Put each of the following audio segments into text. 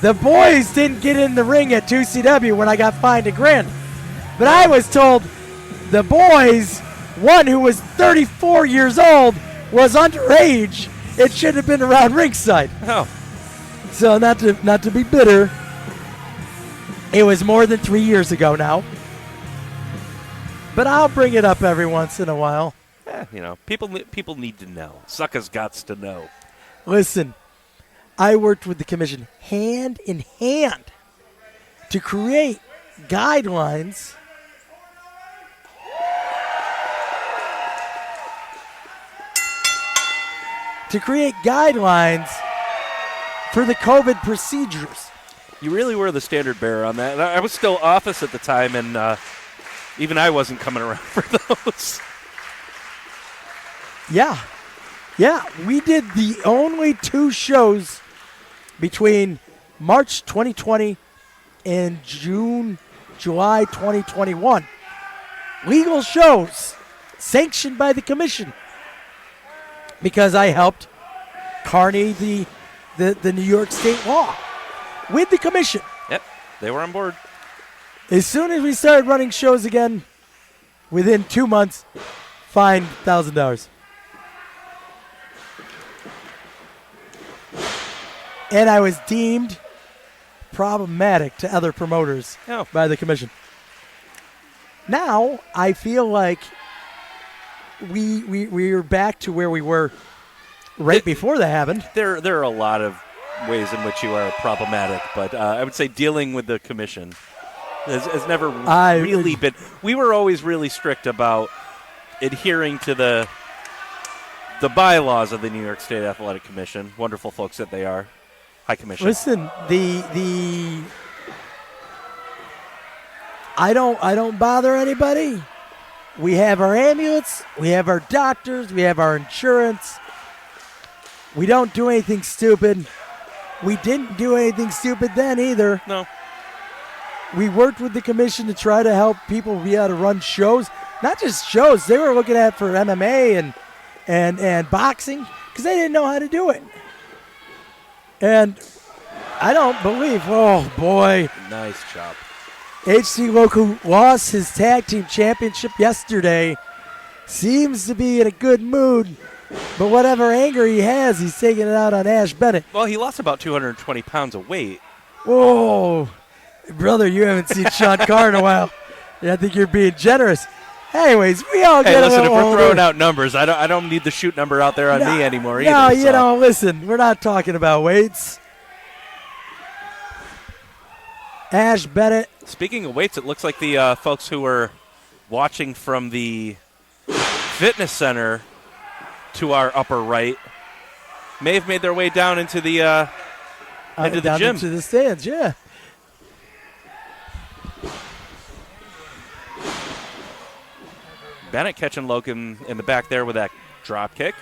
The boys didn't get in the ring at 2CW when I got fined $1,000. But I was told the boys, one who was 34 years old, was underage. It should have been around ringside. Oh. So not to be bitter, it was more than 3 years ago now. But I'll bring it up every once in a while. People need to know. Suckers gots to know. Listen, I worked with the commission hand in hand to create guidelines for the COVID procedures. You really were the standard bearer on that. I was still office at the time, and even I wasn't coming around for those. Yeah, we did the only 2 shows between March 2020 and July 2021. Legal shows sanctioned by the commission because I helped carny the New York State law with the commission. Yep, they were on board. As soon as we started running shows again, within 2 months, fined $1,000. And I was deemed problematic to other promoters by the commission. Now, I feel like we're back to where we were before that happened. There are a lot of ways in which you are problematic, but I would say dealing with the commission has never really been. We were always really strict about adhering to the bylaws of the New York State Athletic Commission. Wonderful folks that they are. High Commission. Listen, I don't bother anybody. We have our ambulance, we have our doctors, we have our insurance. We don't do anything stupid. We didn't do anything stupid then either. No. We worked with the commission to try to help people be able to run shows. Not just shows. They were looking at for MMA and boxing because they didn't know how to do it. And I don't believe, oh boy. Nice job. HC Loco lost his tag team championship yesterday. Seems to be in a good mood. But whatever anger he has, he's taking it out on Ash Bennett. Well, he lost about 220 pounds of weight. Whoa. Brother, you haven't seen Sean Carr in a while. I think you're being generous. Anyways, we all get a little if we're older. throwing out numbers, I don't need the shoot number out there on me anymore either. No, you know, listen, we're not talking about weights. Ash Bennett. Speaking of weights, it looks like the folks who were watching from the fitness center to our upper right may have made their way down into the down gym. Into the stands, yeah. Bennett catching Logan in the back there with that drop kick.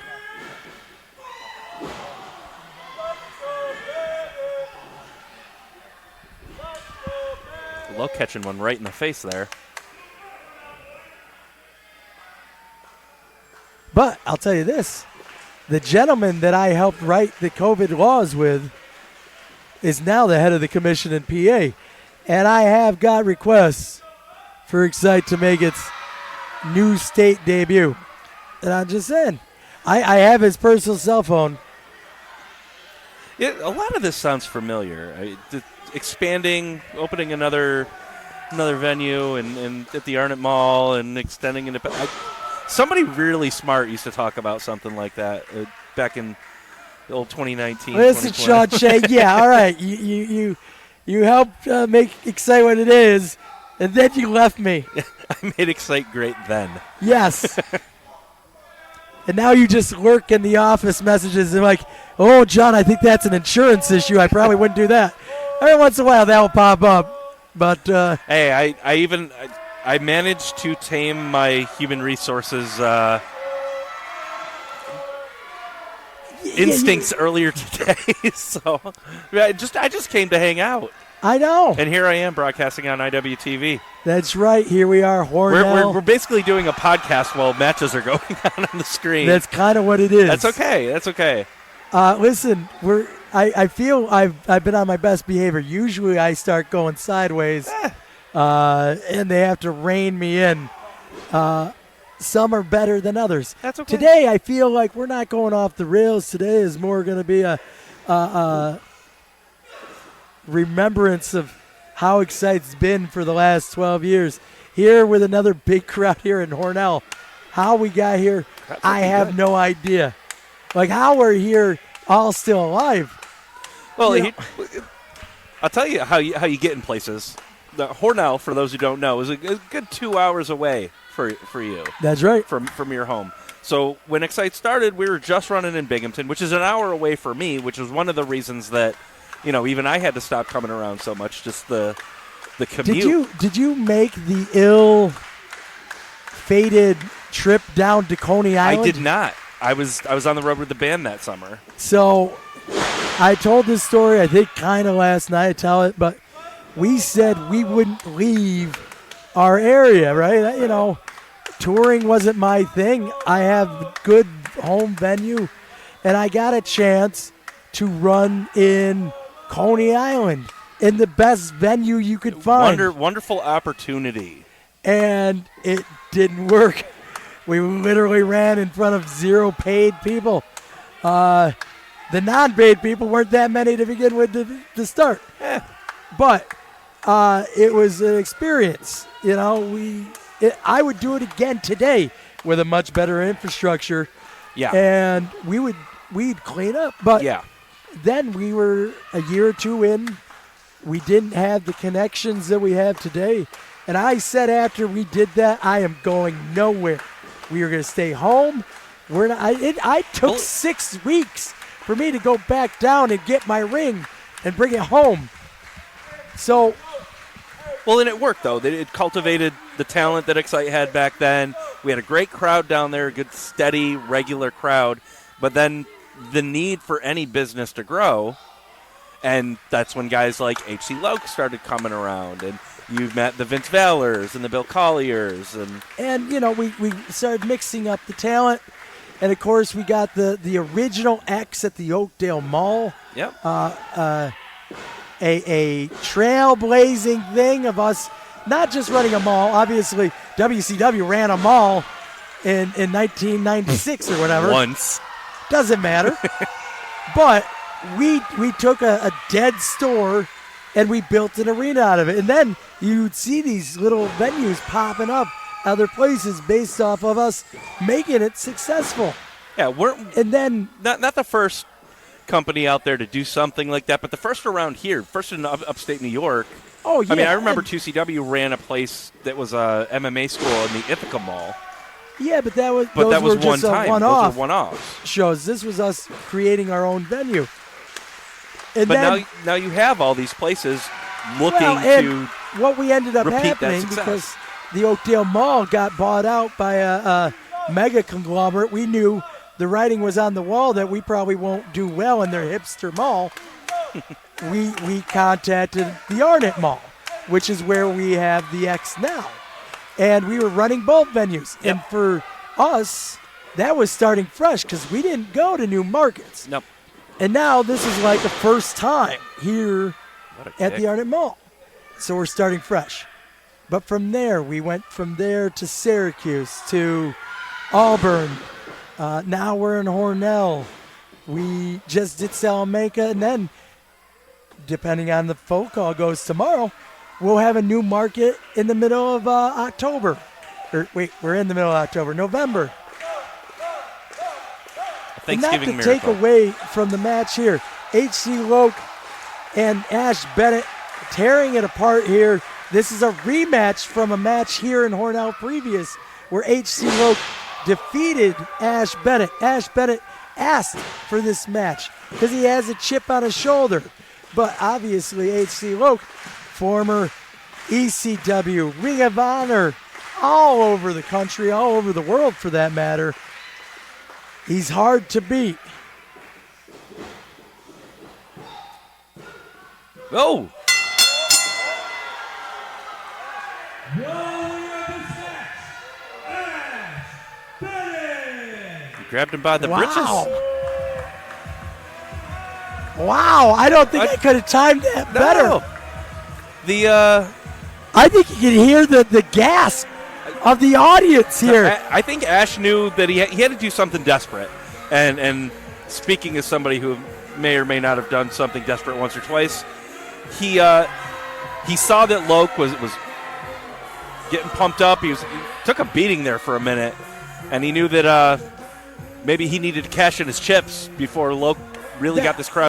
Lowe catching one right in the face there. But I'll tell you this. The gentleman that I helped write the COVID laws with is now the head of the commission in PA. And I have got requests for Xcite to make its new state debut. And I'm just saying, I have his personal cell phone. Yeah, a lot of this sounds familiar. Expanding, opening another venue and at the Arnott Mall and extending into. Somebody really smart used to talk about something like that back in the old 2019. Listen, Sean Shea, yeah, all right. You helped make Xcite what it is, and then you left me. I made Xcite great then. Yes. And now you just lurk in the office messages and like, oh, John, I think that's an insurance issue. I probably wouldn't do that. Every once in a while that will pop up. But hey, I managed to tame my human resources instincts earlier today. So I just came to hang out. I know. And here I am broadcasting on IWTV. That's right. Here we are, Hornell. We're basically doing a podcast while matches are going on the screen. That's kind of what it is. That's okay. Listen, I feel I've been on my best behavior. Usually I start going sideways, and they have to rein me in. Some are better than others. That's okay. Today I feel like we're not going off the rails. Today is more going to be a remembrance of how Xcite's been for the last 12 years. Here with another big crowd here in Hornell. How we got here, I have no idea. Like how we're here all still alive. Well, I'll tell you how you get in places. The Hornell, for those who don't know, is a good 2 hours away for you. That's right. From your home. So when Xcite started, we were just running in Binghamton, which is an hour away for me, which was one of the reasons that, even I had to stop coming around so much, just the commute. Did you make the ill-fated trip down to Coney Island? I did not. I was on the road with the band that summer. So I told this story, I think, kind of last night. I tell it, but we said we wouldn't leave our area, right? Touring wasn't my thing. I have good home venue, and I got a chance to run in Coney Island in the best venue you could find. Wonderful opportunity. And it didn't work. We literally ran in front of 0 paid people. The non-paid people weren't that many to begin with to start. But it was an experience. I would do it again today with a much better infrastructure. Yeah. And we'd clean up. But then we were a year or two in. We didn't have the connections that we have today. And I said after we did that, I am going nowhere. We are going to stay home. I took 6 weeks for me to go back down and get my ring and bring it home. So, well, and it worked, though. It cultivated the talent that Xcite had back then. We had a great crowd down there, a good, steady, regular crowd. But then the need for any business to grow, and that's when guys like H.C. Loke started coming around, and you've met the Vince Valors and the Bill Colliers. And we started mixing up the talent. And, of course, we got the original X at the Oakdale Mall. Yep. A trailblazing thing of us not just running a mall. Obviously, WCW ran a mall in 1996 or whatever. Once. Doesn't matter. But we took a dead store and we built an arena out of it. And then you'd see these little venues popping up other places based off of us making it successful. Yeah, and then not the first company out there to do something like that, but the first around here, first in upstate New York. Oh, yeah. I mean, I remember 2CW ran a place that was a MMA school in the Ithaca Mall. Yeah, but that was one time. One-off those were one-offs. Shows. This was us creating our own venue. And but now you have all these places looking to what we ended up happening because the Oakdale Mall got bought out by a mega conglomerate. We knew the writing was on the wall that we probably won't do well in their hipster mall. we contacted the Arnett Mall, which is where we have the X now. And we were running both venues. Yep. And for us, that was starting fresh because we didn't go to new markets. Nope. And now this is like the first time here at the Arnett Mall. So we're starting fresh. But from there, we went from there to Syracuse, to Auburn. Now we're in Hornell. We just did Salamanca. And then, depending on the phone call goes tomorrow, we'll have a new market in the middle of October. We're in the middle of October, November. Thanksgiving and not to miracle. Take away from the match here, H.C. Loke and Ash Bennett tearing it apart here. This is a rematch from a match here in Hornell previous where H.C. Loke defeated Ash Bennett. Ash Bennett asked for this match because he has a chip on his shoulder. But obviously H.C. Loke, former ECW, Ring of Honor, all over the country, all over the world for that matter, he's hard to beat. Oh! Bennett. Grabbed him by the britches. Wow, I don't think I could have timed that better. No. I think you can hear the gasp of the audience here. I think Ash knew that he had to do something desperate. And speaking as somebody who may or may not have done something desperate once or twice, he saw that Loke was getting pumped up. He took a beating there for a minute, and he knew that maybe he needed to cash in his chips before Loke really got this crowd